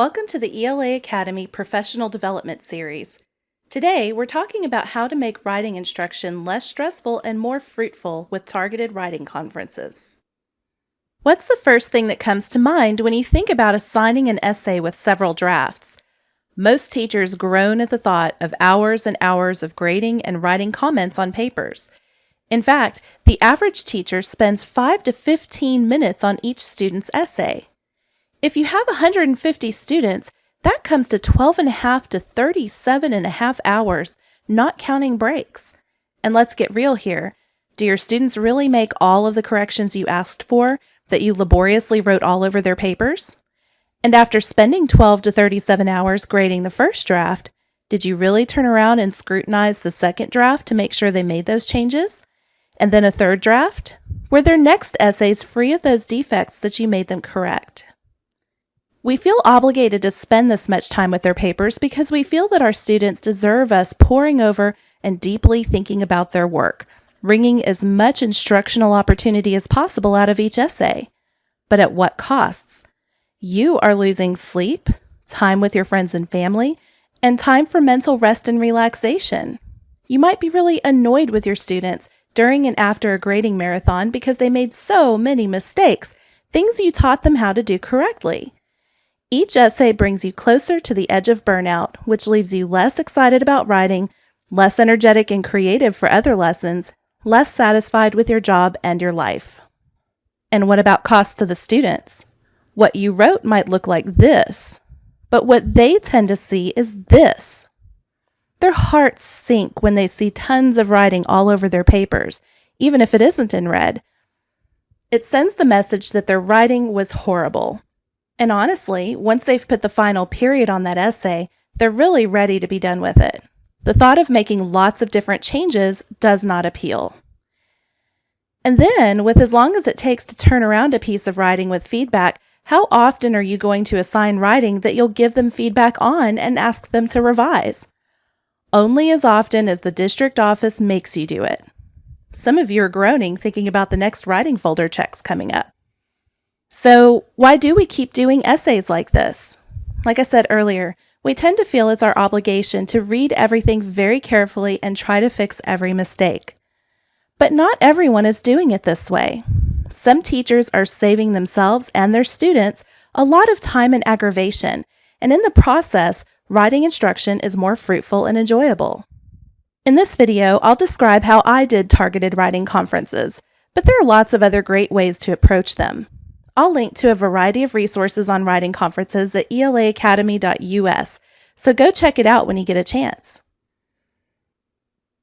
Welcome to the ELA Academy Professional Development Series. Today, we're talking about how to make writing instruction less stressful and more fruitful with targeted writing conferences. What's the first thing that comes to mind when you think about assigning an essay with several drafts? Most teachers groan at the thought of hours and hours of grading and writing comments on papers. In fact, the average teacher spends 5 to 15 minutes on each student's essay. If you have 150 students, that comes to 12.5 to 37.5 hours, not counting breaks. And let's get real here. Do your students really make all of the corrections you asked for that you laboriously wrote all over their papers? And after spending 12 to 37 hours grading the first draft, did you really turn around and scrutinize the second draft to make sure they made those changes? And then a third draft? Were their next essays free of those defects that you made them correct? We feel obligated to spend this much time with their papers because we feel that our students deserve us poring over and deeply thinking about their work, wringing as much instructional opportunity as possible out of each essay. But at what costs? You are losing sleep, time with your friends and family, and time for mental rest and relaxation. You might be really annoyed with your students during and after a grading marathon because they made so many mistakes, things you taught them how to do correctly. Each essay brings you closer to the edge of burnout, which leaves you less excited about writing, less energetic and creative for other lessons, less satisfied with your job and your life. And what about costs to the students? What you wrote might look like this, but what they tend to see is this. Their hearts sink when they see tons of writing all over their papers, even if it isn't in red. It sends the message that their writing was horrible. And honestly, once they've put the final period on that essay, they're really ready to be done with it. The thought of making lots of different changes does not appeal. And then, with as long as it takes to turn around a piece of writing with feedback, how often are you going to assign writing that you'll give them feedback on and ask them to revise? Only as often as the district office makes you do it. Some of you are groaning thinking about the next writing folder checks coming up. So, why do we keep doing essays like this? Like I said earlier, we tend to feel it's our obligation to read everything very carefully and try to fix every mistake. But not everyone is doing it this way. Some teachers are saving themselves and their students a lot of time and aggravation, and in the process, writing instruction is more fruitful and enjoyable. In this video, I'll describe how I did targeted writing conferences, but there are lots of other great ways to approach them. I'll link to a variety of resources on writing conferences at elaacademy.us, so go check it out when you get a chance.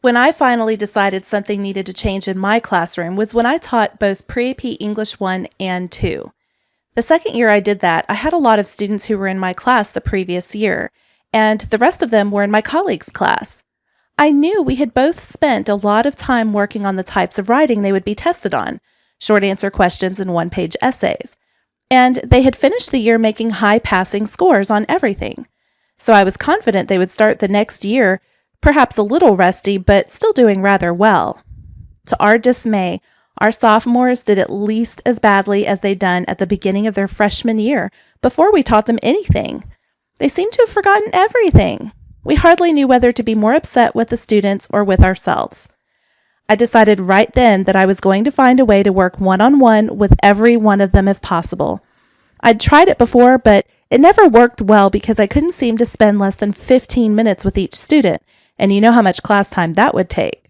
When I finally decided something needed to change in my classroom was when I taught both Pre-AP English 1 and 2. The second year I did that, I had a lot of students who were in my class the previous year, and the rest of them were in my colleague's class. I knew we had both spent a lot of time working on the types of writing they would be tested on, short answer questions and one-page essays. And they had finished the year making high passing scores on everything. So I was confident they would start the next year, perhaps a little rusty, but still doing rather well. To our dismay, our sophomores did at least as badly as they'd done at the beginning of their freshman year before we taught them anything. They seemed to have forgotten everything. We hardly knew whether to be more upset with the students or with ourselves. I decided right then that I was going to find a way to work one-on-one with every one of them if possible. I'd tried it before, but it never worked well because I couldn't seem to spend less than 15 minutes with each student, and you know how much class time that would take.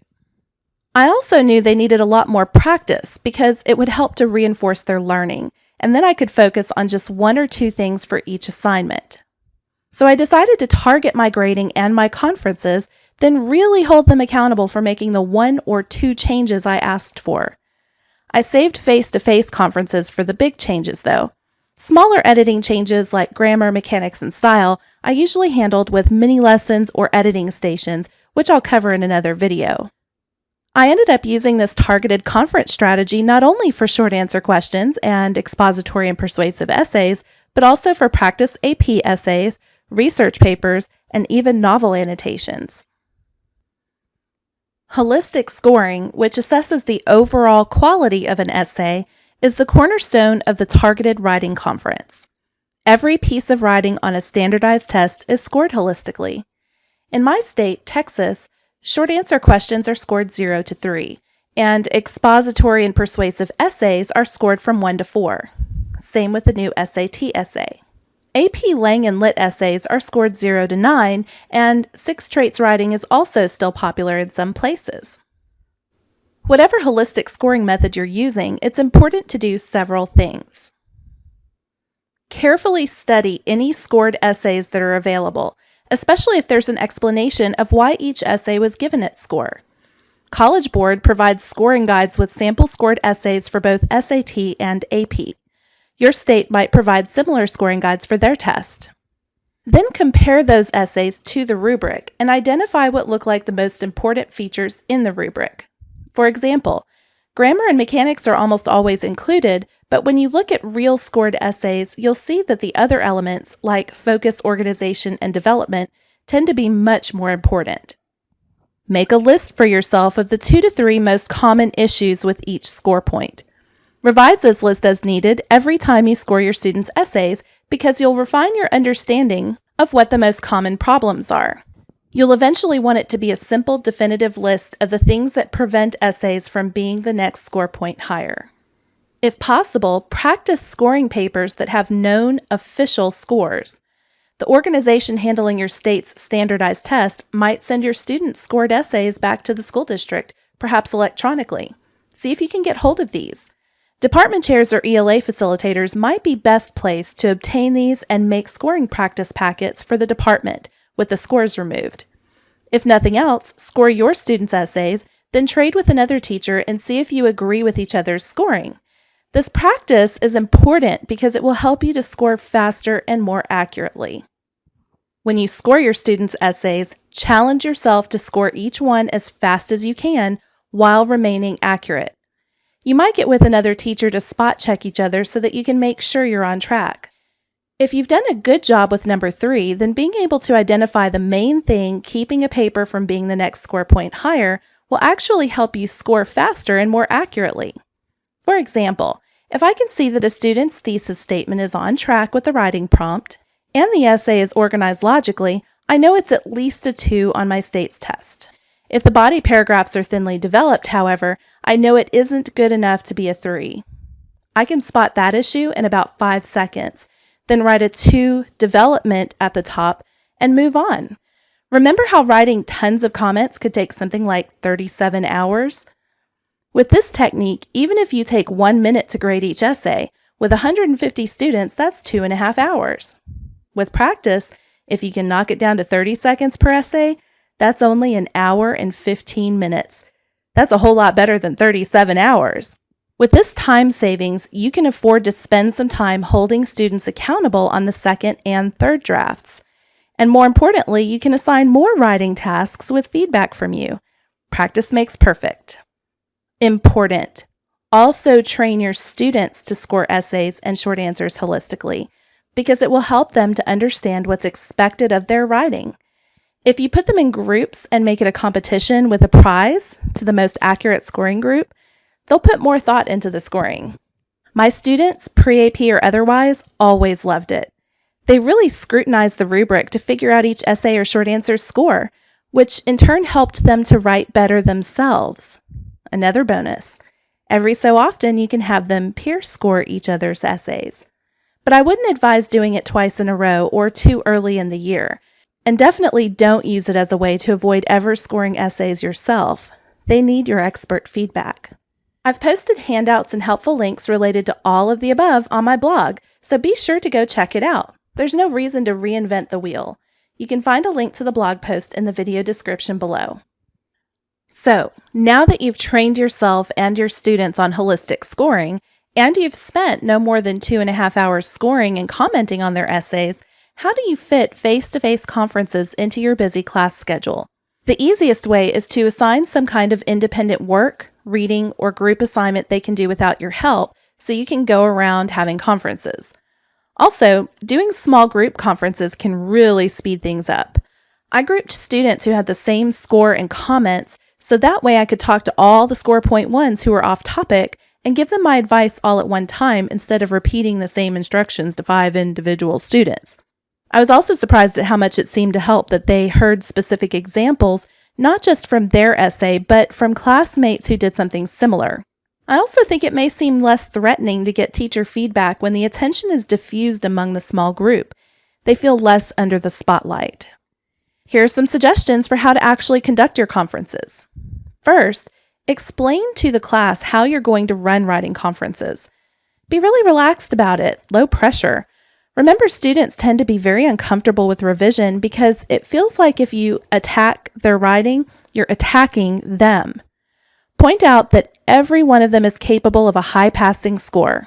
I also knew they needed a lot more practice because it would help to reinforce their learning, and then I could focus on just 1 or 2 things for each assignment. So I decided to target my grading and my conferences, then really hold them accountable for making the 1 or 2 changes I asked for. I saved face-to-face conferences for the big changes, though. Smaller editing changes like grammar, mechanics, and style I usually handled with mini lessons or editing stations, which I'll cover in another video. I ended up using this targeted conference strategy not only for short answer questions and expository and persuasive essays, but also for practice AP essays, research papers, and even novel annotations. Holistic scoring, which assesses the overall quality of an essay, is the cornerstone of the targeted writing conference. Every piece of writing on a standardized test is scored holistically. In my state, Texas, short answer questions are scored 0 to 3, and expository and persuasive essays are scored from 1 to 4. Same with the new SAT essay. AP Lang and Lit essays are scored 0 to 9, and 6 traits writing is also still popular in some places. Whatever holistic scoring method you're using, it's important to do several things. Carefully study any scored essays that are available, especially if there's an explanation of why each essay was given its score. College Board provides scoring guides with sample scored essays for both SAT and AP. Your state might provide similar scoring guides for their test. Then compare those essays to the rubric and identify what look like the most important features in the rubric. For example, grammar and mechanics are almost always included, but when you look at real scored essays, you'll see that the other elements, like focus, organization, and development, tend to be much more important. Make a list for yourself of the 2 to 3 most common issues with each score point. Revise this list as needed every time you score your students' essays because you'll refine your understanding of what the most common problems are. You'll eventually want it to be a simple, definitive list of the things that prevent essays from being the next score point higher. If possible, practice scoring papers that have known official scores. The organization handling your state's standardized test might send your students' scored essays back to the school district, perhaps electronically. See if you can get hold of these. Department chairs or ELA facilitators might be best placed to obtain these and make scoring practice packets for the department with the scores removed. If nothing else, score your students' essays, then trade with another teacher and see if you agree with each other's scoring. This practice is important because it will help you to score faster and more accurately. When you score your students' essays, challenge yourself to score each one as fast as you can while remaining accurate. You might get with another teacher to spot check each other so that you can make sure you're on track. If you've done a good job with number 3, then being able to identify the main thing keeping a paper from being the next score point higher will actually help you score faster and more accurately. For example, if I can see that a student's thesis statement is on track with the writing prompt and the essay is organized logically, I know it's at least a 2 on my state's test. If the body paragraphs are thinly developed, however, I know it isn't good enough to be a 3. I can spot that issue in about 5 seconds, then write a 2 development at the top and move on. Remember how writing tons of comments could take something like 37 hours? With this technique, even if you take 1 minute to grade each essay, with 150 students, that's 2.5 hours. With practice, if you can knock it down to 30 seconds per essay, that's only 1 hour and 15 minutes. That's a whole lot better than 37 hours. With this time savings, you can afford to spend some time holding students accountable on the second and third drafts. And more importantly, you can assign more writing tasks with feedback from you. Practice makes perfect. Important. Also train your students to score essays and short answers holistically, because it will help them to understand what's expected of their writing. If you put them in groups and make it a competition with a prize to the most accurate scoring group, they'll put more thought into the scoring. My students, pre-AP or otherwise, always loved it. They really scrutinized the rubric to figure out each essay or short answer score, which in turn helped them to write better themselves. Another bonus, every so often you can have them peer score each other's essays. But I wouldn't advise doing it twice in a row or too early in the year. And definitely don't use it as a way to avoid ever scoring essays yourself. They need your expert feedback. I've posted handouts and helpful links related to all of the above on my blog, so be sure to go check it out. There's no reason to reinvent the wheel. You can find a link to the blog post in the video description below. So, now that you've trained yourself and your students on holistic scoring, and you've spent no more than 2.5 hours scoring and commenting on their essays, how do you fit face-to-face conferences into your busy class schedule? The easiest way is to assign some kind of independent work, reading, or group assignment they can do without your help so you can go around having conferences. Also, doing small group conferences can really speed things up. I grouped students who had the same score and comments so that way I could talk to all the score point ones who were off topic and give them my advice all at one time instead of repeating the same instructions to 5 individual students. I was also surprised at how much it seemed to help that they heard specific examples, not just from their essay, but from classmates who did something similar. I also think it may seem less threatening to get teacher feedback when the attention is diffused among the small group. They feel less under the spotlight. Here are some suggestions for how to actually conduct your conferences. First, explain to the class how you're going to run writing conferences. Be really relaxed about it, low pressure. Remember, students tend to be very uncomfortable with revision because it feels like if you attack their writing, you're attacking them. Point out that every one of them is capable of a high passing score,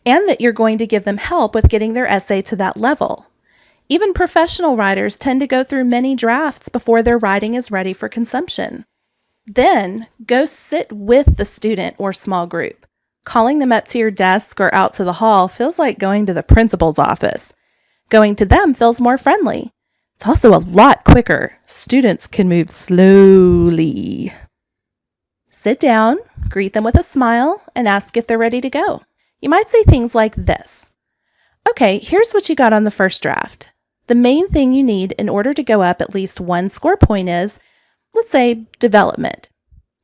and that you're going to give them help with getting their essay to that level. Even professional writers tend to go through many drafts before their writing is ready for consumption. Then, go sit with the student or small group. Calling them up to your desk or out to the hall feels like going to the principal's office. Going to them feels more friendly. It's also a lot quicker. Students can move slowly. Sit down, greet them with a smile, and ask if they're ready to go. You might say things like this. Okay, here's what you got on the first draft. The main thing you need in order to go up at least one score point is, let's say, development.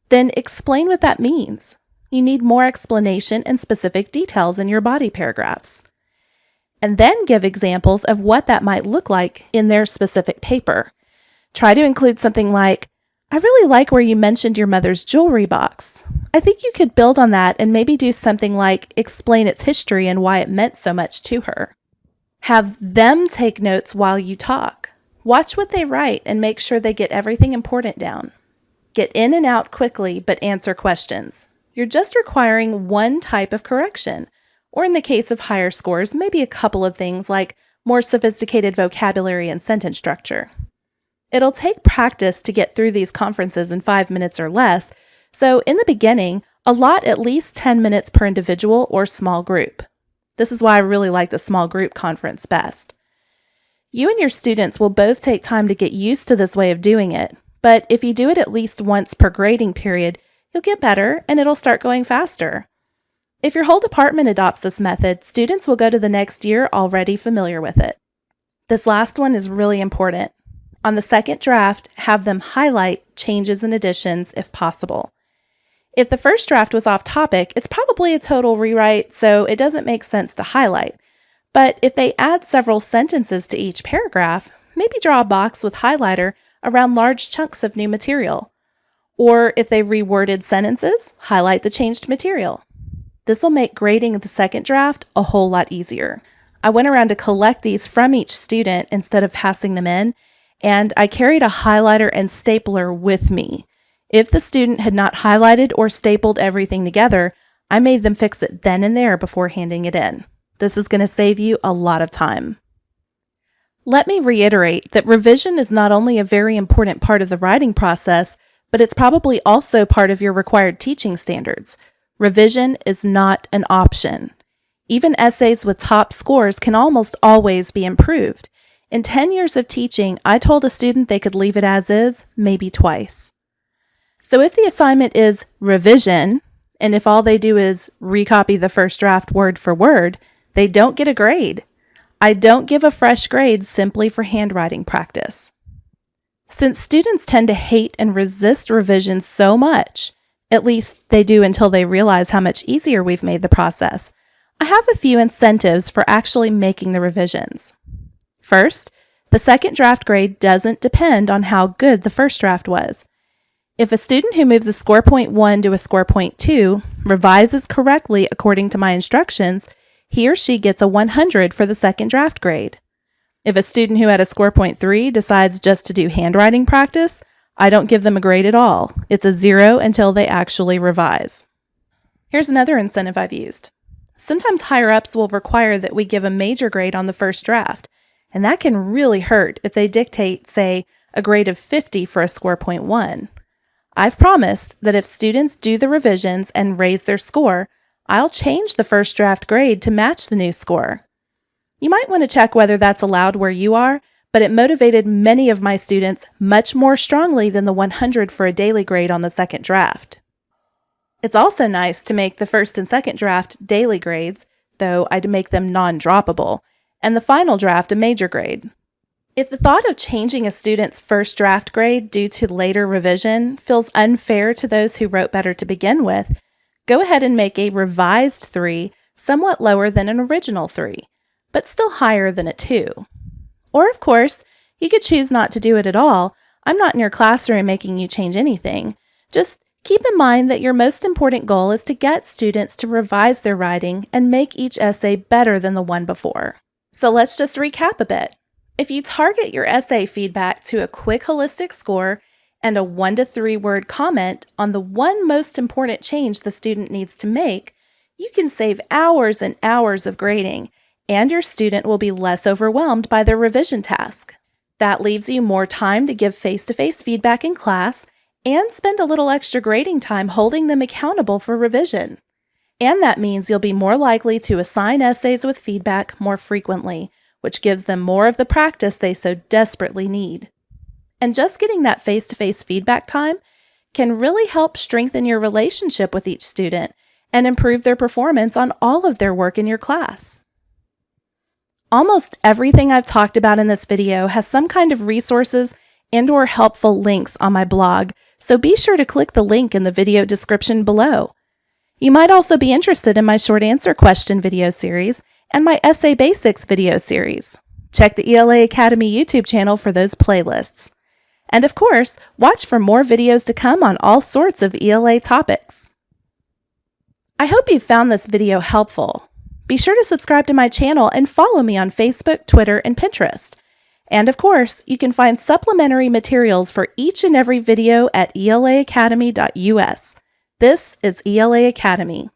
Then explain what that means. You need more explanation and specific details in your body paragraphs. And then give examples of what that might look like in their specific paper. Try to include something like, I really like where you mentioned your mother's jewelry box. I think you could build on that and maybe do something like explain its history and why it meant so much to her. Have them take notes while you talk. Watch what they write and make sure they get everything important down. Get in and out quickly, but answer questions. You're just requiring one type of correction, or in the case of higher scores, maybe a couple of things like more sophisticated vocabulary and sentence structure. It'll take practice to get through these conferences in 5 minutes or less, so in the beginning, allot at least 10 minutes per individual or small group. This is why I really like the small group conference best. You and your students will both take time to get used to this way of doing it, but if you do it at least once per grading period, you'll get better and it'll start going faster. If your whole department adopts this method, students will go to the next year already familiar with it. This last one is really important. On the second draft, have them highlight changes and additions if possible. If the first draft was off topic, it's probably a total rewrite, so it doesn't make sense to highlight. But if they add several sentences to each paragraph, maybe draw a box with highlighter around large chunks of new material. Or if they reworded sentences, highlight the changed material. This will make grading the second draft a whole lot easier. I went around to collect these from each student instead of passing them in, and I carried a highlighter and stapler with me. If the student had not highlighted or stapled everything together, I made them fix it then and there before handing it in. This is going to save you a lot of time. Let me reiterate that revision is not only a very important part of the writing process, but it's probably also part of your required teaching standards. Revision is not an option. Even essays with top scores can almost always be improved. In 10 years of teaching, I told a student they could leave it as is, maybe twice. So if the assignment is revision, and if all they do is recopy the first draft word for word, they don't get a grade. I don't give a fresh grade simply for handwriting practice. Since students tend to hate and resist revision so much, at least they do until they realize how much easier we've made the process, I have a few incentives for actually making the revisions. First, the second draft grade doesn't depend on how good the first draft was. If a student who moves a score point 1 to a score point 2 revises correctly according to my instructions, he or she gets a 100 for the second draft grade. If a student who had a score point 3 decides just to do handwriting practice, I don't give them a grade at all. It's a 0 until they actually revise. Here's another incentive I've used. Sometimes higher-ups will require that we give a major grade on the first draft, and that can really hurt if they dictate, say, a grade of 50 for a score point 1. I've promised that if students do the revisions and raise their score, I'll change the first draft grade to match the new score. You might want to check whether that's allowed where you are, but it motivated many of my students much more strongly than the 100 for a daily grade on the second draft. It's also nice to make the first and second draft daily grades, though I'd make them non-droppable, and the final draft a major grade. If the thought of changing a student's first draft grade due to later revision feels unfair to those who wrote better to begin with, go ahead and make a revised 3 somewhat lower than an original 3, but still higher than a 2. Or, of course, you could choose not to do it at all. I'm not in your classroom making you change anything. Just keep in mind that your most important goal is to get students to revise their writing and make each essay better than the one before. So let's just recap a bit. If you target your essay feedback to a quick holistic score and a 1 to 3 word comment on the one most important change the student needs to make, you can save hours and hours of grading, and your student will be less overwhelmed by their revision task. That leaves you more time to give face-to-face feedback in class and spend a little extra grading time holding them accountable for revision. And that means you'll be more likely to assign essays with feedback more frequently, which gives them more of the practice they so desperately need. And just getting that face-to-face feedback time can really help strengthen your relationship with each student and improve their performance on all of their work in your class. Almost everything I've talked about in this video has some kind of resources and/or helpful links on my blog, so be sure to click the link in the video description below. You might also be interested in my short answer question video series and my Essay Basics video series. Check the ELA Academy YouTube channel for those playlists. And of course, watch for more videos to come on all sorts of ELA topics. I hope you found this video helpful. Be sure to subscribe to my channel and follow me on Facebook, Twitter, and Pinterest. And of course, you can find supplementary materials for each and every video at elaacademy.us. This is ELA Academy.